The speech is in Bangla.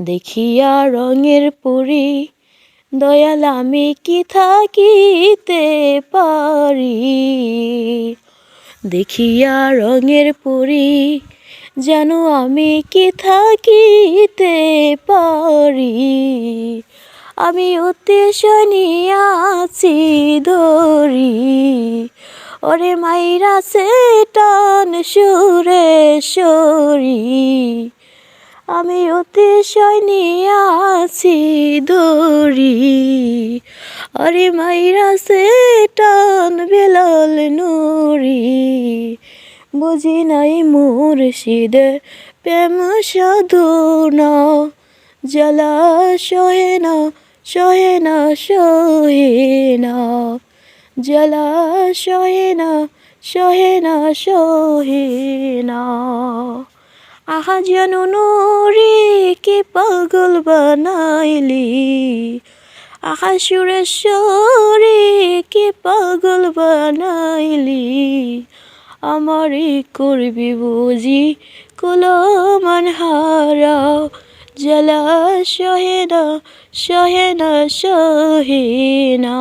দেখিয়া রঙের পুরী দয়াল আমি কি থাকিতে পারি। দেখিয়া রঙের পুরী যেন আমি কি থাকিতে পারি। আমি উদ্দেশ্যে নিয়াছি ধরি, ওরে মাইরা সে টান সুরেশ্বরী। আমি অতিশয় নিয়াছি ধরি, ওরে মাইরা সে টান বেলাল নুরি। বুঝি নাই মুর্শিদের প্রেম সাধনা, জ্বালা সহে না সহে না সহে না, জ্বালা সহে না সহে না সহে না। আহা জানু নুরি কি পাগল বানাইলি, আহা সুরেশ্বরী কি পাগল বানাইলি। আমারই করবি বুঝি কুলমান হারা, জ্বালা সহে না সহে না সহে না।